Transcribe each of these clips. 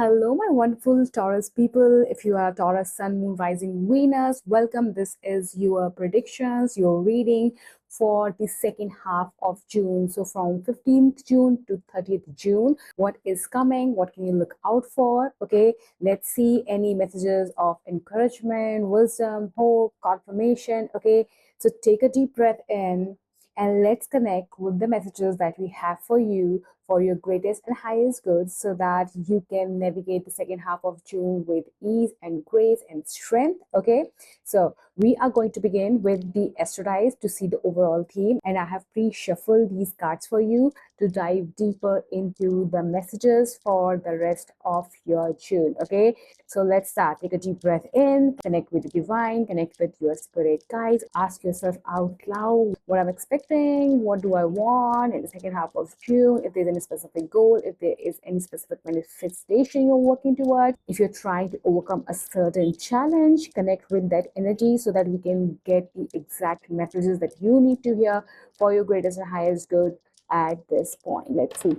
Hello, my wonderful Taurus people. If you are Taurus, Sun, Moon, Rising, Venus, welcome. This is your predictions, your reading for the second half of June. So, from 15th June to 30th June, what is coming? What can you look out for? Okay, let's see any messages of encouragement, wisdom, hope, confirmation. Okay, so take a deep breath in and let's connect with the messages that we have for your greatest and highest good so that you can navigate the second half of June with ease and grace and strength. Okay, so we are going to begin with the Astrodice to see the overall theme, and I have pre-shuffled these cards for you to dive deeper into the messages for the rest of your June. Okay, so let's start. Take a deep breath in, connect with the divine, connect with your spirit guides, ask yourself out loud what I'm expecting, what do I want in the second half of June, if there's any specific goal, if there is any specific manifestation you're working toward, if you're trying to overcome a certain challenge, connect with that energy so that we can get the exact messages that you need to hear for your greatest and highest good at this point. Let's see.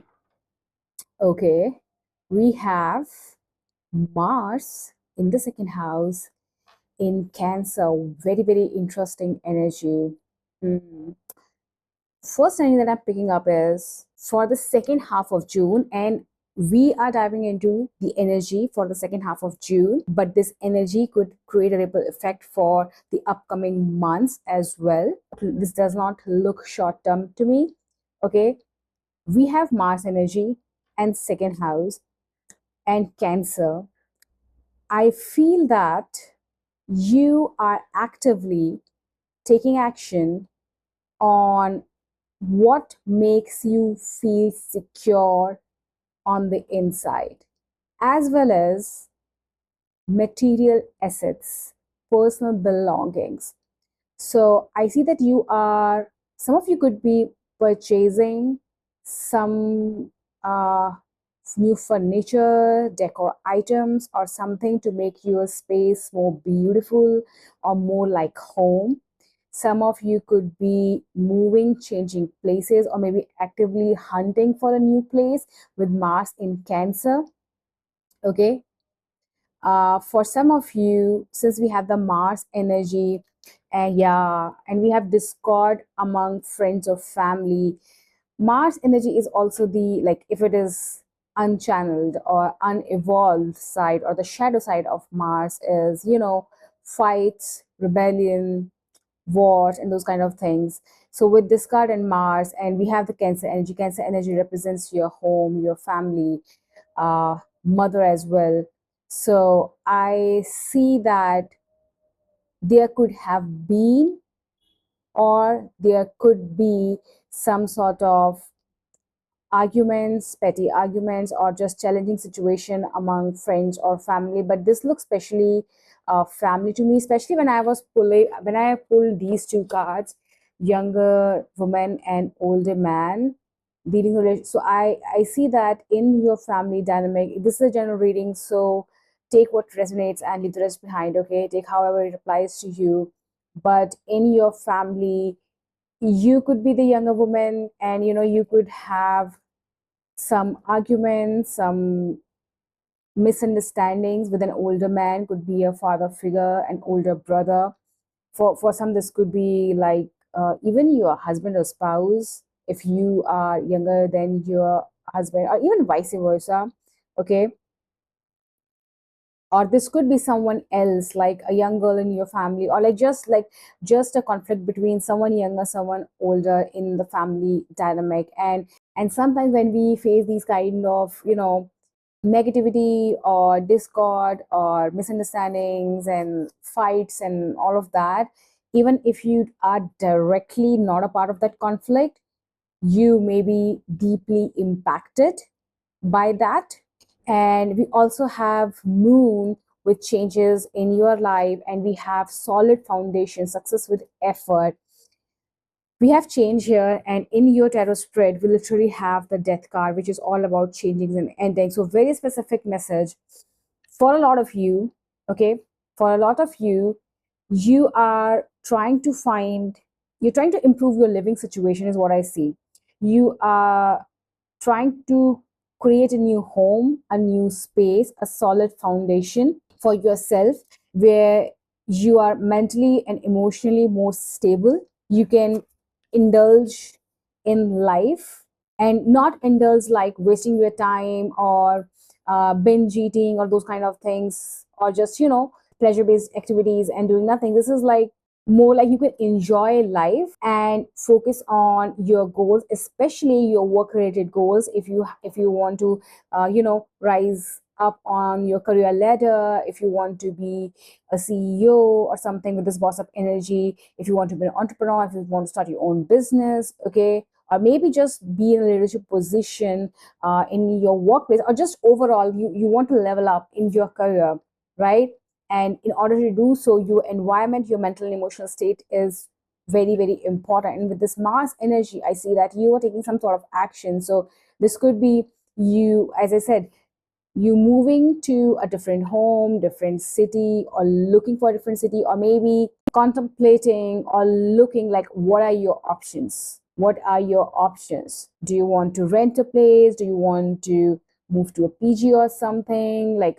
Okay, we have Mars in the second house in Cancer. Very, very interesting energy. Hmm. First thing that I'm picking up is for the second half of June, and we are diving into the energy for the second half of June, but this energy could create a ripple effect for the upcoming months as well. This does not look short term to me. Okay, we have Mars energy and second house and Cancer. I feel that you are actively taking action on what makes you feel secure on the inside, as well as material assets, personal belongings. So I see that some of you could be purchasing some new furniture, decor items, or something to make your space more beautiful or more like home. Some of you could be moving, changing places, or maybe actively hunting for a new place with Mars in Cancer. Okay. For some of you, since we have the Mars energy, and yeah, and we have discord among friends or family, Mars energy is also the, like, if it is unchanneled or unevolved side, or the shadow side of Mars is, fights, rebellion, wars, and those kind of things. So with discard and Mars, and we have the Cancer energy represents your home, your family, mother as well. So I see that there could have been, or there could be, some sort of arguments, petty arguments, or just challenging situation among friends or family. But this looks especially family to me, especially when I pulled these two cards, younger woman and older man dealing with. So I see that in your family dynamic. This is a general reading, so take what resonates and leave the rest behind. Okay, take however it applies to you. But in your family, you could be the younger woman, and you could have some arguments, some misunderstandings with an older man. Could be a father figure, an older brother. For some, this could be like even your husband or spouse, if you are younger than your husband, or even vice versa. Okay, or this could be someone else, like a young girl in your family, or just a conflict between someone younger, someone older in the family dynamic. And sometimes when we face these kind of negativity or discord or misunderstandings and fights and all of that, even if you are directly not a part of that conflict, you may be deeply impacted by that. And we also have moon, which changes in your life, and we have solid foundation, success with effort. We have change here, and in your tarot spread we literally have the death card, which is all about changing and ending. So very specific message for a lot of you. Okay, for a lot of you, you are trying to find, you're trying to improve your living situation, is what I see. You are trying to create a new home, a new space, a solid foundation for yourself where you are mentally and emotionally more stable. You can indulge in life and not indulge like wasting your time or binge eating or those kind of things, or just, pleasure based activities and doing nothing. This is like more like you can enjoy life and focus on your goals, especially your work related goals. If you want to rise up on your career ladder, if you want to be a CEO or something with this boss up energy, if you want to be an entrepreneur, if you want to start your own business, okay, or maybe just be in a leadership position in your workplace, or just overall you want to level up in your career, right? And in order to do so, your environment, your mental and emotional state is very, very important. And with this Mars energy, I see that you are taking some sort of action. So this could be you, as I said, you moving to a different home, different city, or looking for a different city, or maybe contemplating or looking like what are your options? What are your options? Do you want to rent a place? Do you want to move to a PG or something like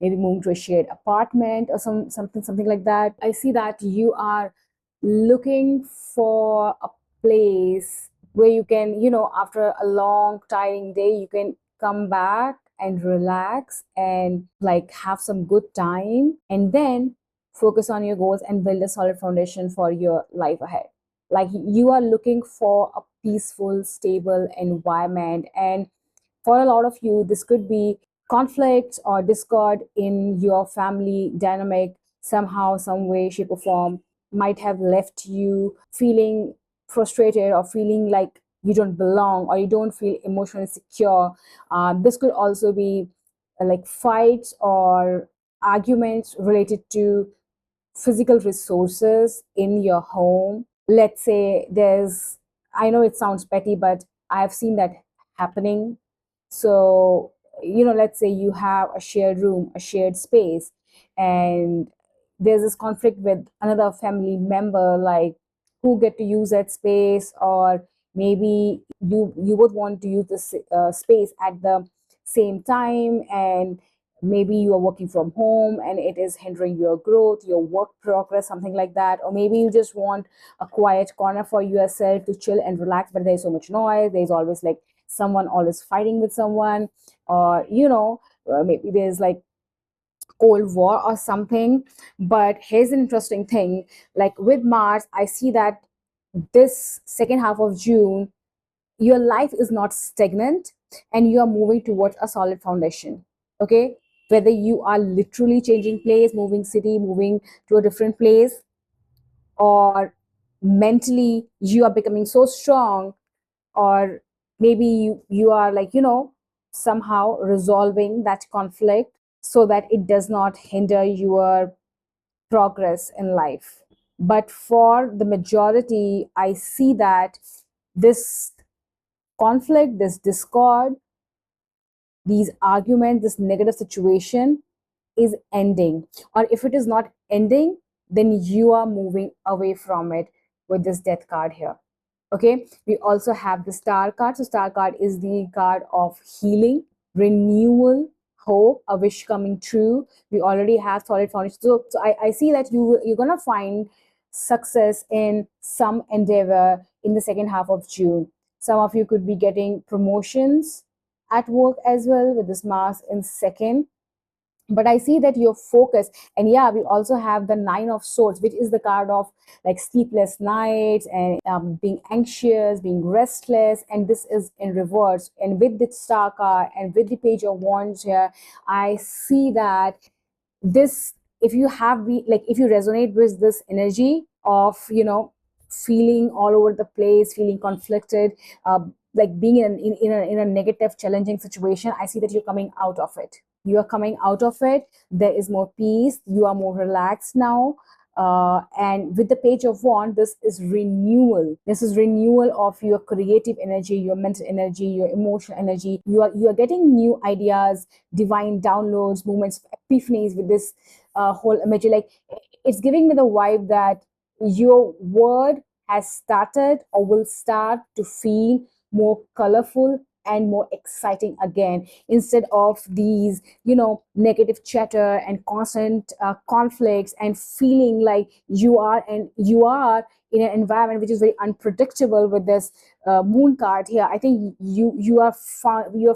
maybe move to a shared apartment or something like that? I see that you are looking for a place where you can, after a long tiring day, you can come back and relax and like have some good time, and then focus on your goals and build a solid foundation for your life ahead. Like you are looking for a peaceful, stable environment. And for a lot of you, this could be conflicts or discord in your family dynamic, somehow, some way, shape, or form, might have left you feeling frustrated or feeling like you don't belong or you don't feel emotionally secure. This could also be like fights or arguments related to physical resources in your home. Let's say I know it sounds petty, but I've seen that happening. So, let's say you have a shared room, a shared space, and there's this conflict with another family member, like who get to use that space, or maybe you would want to use this space at the same time, and maybe you are working from home and it is hindering your growth, your work progress, something like that. Or maybe you just want a quiet corner for yourself to chill and relax, but there's so much noise, there's always like someone always fighting with someone, or maybe there's like cold war or something. But here's an interesting thing, like with Mars, I see that this second half of June, your life is not stagnant and you are moving towards a solid foundation. Okay, whether you are literally changing place, moving city, moving to a different place, or mentally you are becoming so strong, or maybe you are like somehow resolving that conflict so that it does not hinder your progress in life. But for the majority, I see that this conflict, this discord, these arguments, this negative situation is ending. Or if it is not ending, then you are moving away from it with this death card here. Okay, we also have the star card. So star card is the card of healing, renewal, hope, a wish coming true. We already have solid foundation. So I see that you're gonna find success in some endeavor in the second half of June. Some of you could be getting promotions at work as well with this Mars in second. But I see that you're focused. And yeah, we also have the Nine of Swords, which is the card of like sleepless nights and being anxious, being restless, and this is in reverse. And with the star card and with the Page of Wands here, I see that this, if you have like if you resonate with this energy of feeling all over the place, feeling conflicted, like being in a negative challenging situation, I see that you're coming out of it. You are coming out of it. There is more peace, you are more relaxed now. And with the Page of Wand, this is renewal. This is renewal of your creative energy, your mental energy, your emotional energy. You are getting new ideas, divine downloads, moments, epiphanies with this whole imagery. Like it's giving me the vibe that your word has started or will start to feel more colorful, and more exciting again, instead of these, negative chatter and constant conflicts, and feeling like you are in an environment which is very unpredictable. With this moon card here, I think you're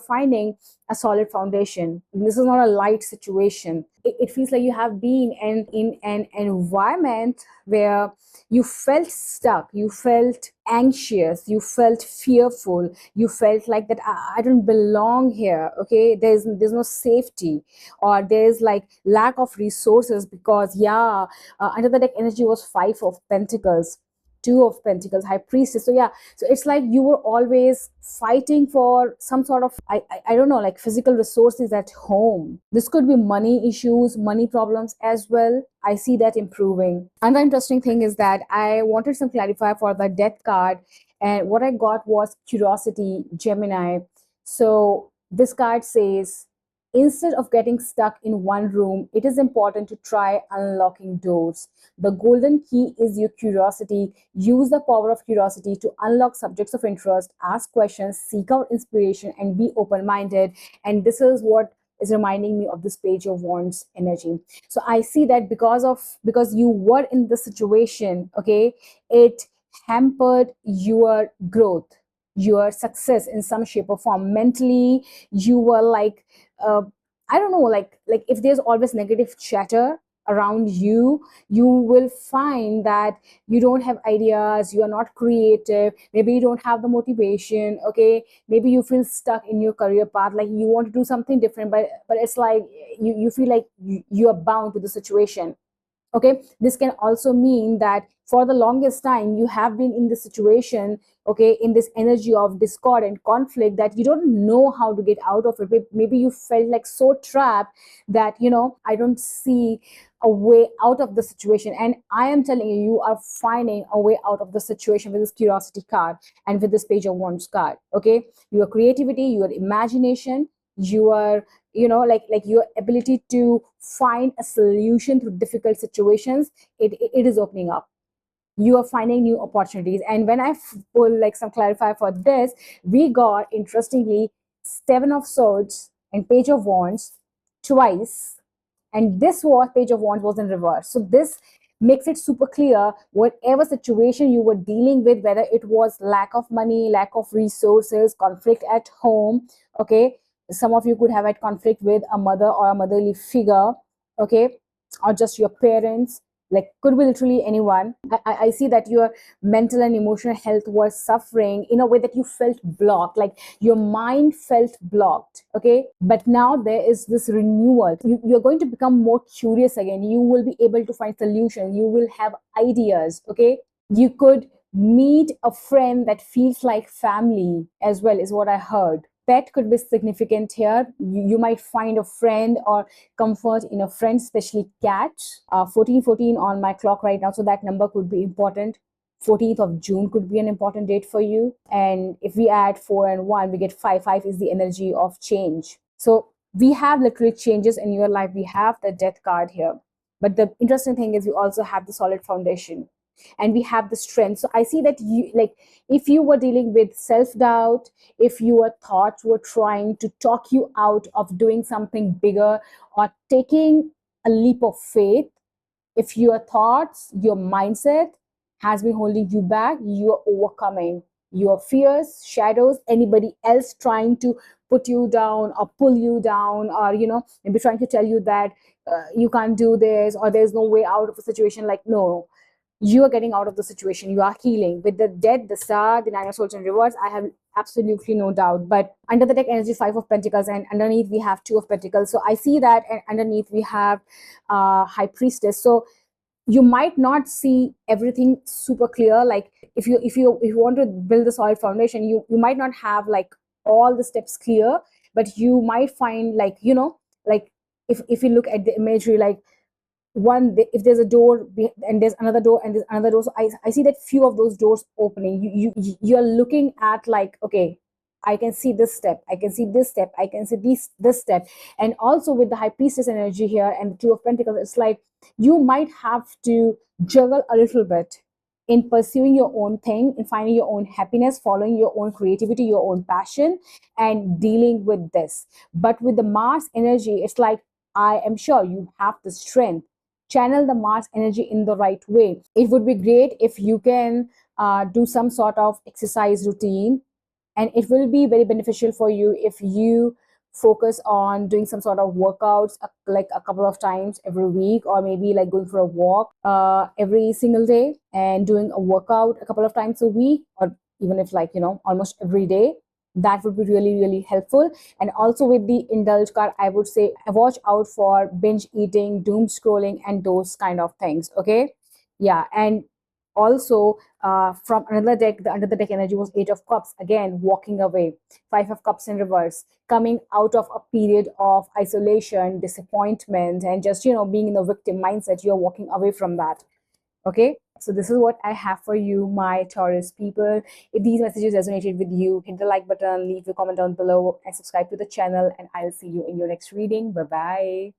finding a solid foundation. This is not a light situation. It feels like you have been in an environment where you felt stuck, you felt anxious, you felt fearful, you felt like that I don't belong here. Okay, there's no safety, or there's like lack of resources, because yeah, under the deck energy was Five of Pentacles, Two of Pentacles, High Priestess. So yeah, so it's like you were always fighting for some sort of I don't know, like physical resources at home. This could be money issues, money problems as well. I see that improving. Another interesting thing is that I wanted some clarifier for the death card, and what I got was Curiosity, Gemini. So this card says, instead of getting stuck in one room, it is important to try unlocking doors. The golden key is your curiosity. Use the power of curiosity to unlock subjects of interest, ask questions, seek out inspiration, and be open minded. And this is what is reminding me of this Page of Wands energy. So I see that because you were in the situation, okay, it hampered your growth, your success in some shape or form. Mentally, you were like, uh, I don't know, like if there's always negative chatter around you, you will find that you don't have ideas, you are not creative, maybe you don't have the motivation. Okay, maybe you feel stuck in your career path, like you want to do something different, but it's like you feel like you are bound to the situation. Okay, this can also mean that for the longest time you have been in this situation, okay, in this energy of discord and conflict, that you don't know how to get out of it. Maybe you felt like so trapped that, I don't see a way out of the situation. And I am telling you, you are finding a way out of the situation with this Curiosity card and with this Page of Wands card. Okay, your creativity, your imagination, your, like your ability to find a solution to difficult situations, it is opening up. You are finding new opportunities. And when I pull like some clarifier for this, we got, interestingly, Seven of Swords and Page of Wands twice, and this was Page of Wands was in reverse. So this makes it super clear, whatever situation you were dealing with, whether it was lack of money, lack of resources, conflict at home. Okay, some of you could have had conflict with a mother or a motherly figure. Okay, or just your parents, like could be literally anyone. I see that your mental and emotional health was suffering in a way that you felt blocked, like your mind felt blocked. Okay, but now there is this renewal. You're going to become more curious again. You will be able to find solutions, you will have ideas. Okay, you could meet a friend that feels like family as well, is what I heard. Pet could be significant here. You might find a friend or comfort in a friend, especially cats. 1414 on my clock right now, so that number could be important. 14th of June could be an important date for you. And if we add 4 and 1, we get 5. 5 is the energy of change. So we have literally changes in your life. We have the death card here. But the interesting thing is we also have the solid foundation, and we have the strength. So I see that you, like, if you were dealing with self-doubt, if your thoughts were trying to talk you out of doing something bigger or taking a leap of faith, if your thoughts, your mindset has been holding you back, you are overcoming your fears, shadows, anybody else trying to put you down or pull you down, or maybe trying to tell you that you can't do this, or there's no way out of a situation. Like, no, you are getting out of the situation, you are healing. With the Dead, the Star, the Nine of Swords and Reverse, I have absolutely no doubt. But under the deck energy, Five of Pentacles, and underneath we have Two of Pentacles. So I see that, and underneath we have High Priestess. So you might not see everything super clear. Like, if you want to build the solid foundation, you might not have like all the steps clear, but you might find, like, like, if you look at the imagery, like, if there's a door and there's another door and there's another door, so I see that few of those doors opening. You're looking at, like, okay, I can see this step, I can see this step, I can see this step. And also with the High Priestess energy here and the Two of Pentacles, it's like you might have to juggle a little bit. in pursuing your own thing, in finding your own happiness, following your own creativity, your own passion, and dealing with this. But with the Mars energy, it's like, I am sure you have the strength. Channel the Mars energy in the right way. It would be great if you can do some sort of exercise routine, and it will be very beneficial for you if you focus on doing some sort of workouts, like a couple of times every week, or maybe like going for a walk every single day and doing a workout a couple of times a week, or even if like almost every day. That would be really really helpful. And also with the indulge card, I would say watch out for binge eating, doom scrolling, and those kind of things. Okay, yeah. And also from another deck, the under the deck energy was Eight of Cups, again walking away. Five of Cups in reverse, coming out of a period of isolation, disappointment, and just being in a victim mindset. You're walking away from that. Okay, so this is what I have for you, my Taurus people. If these messages resonated with you, hit the like button, leave a comment down below, and subscribe to the channel, and I'll see you in your next reading. Bye bye.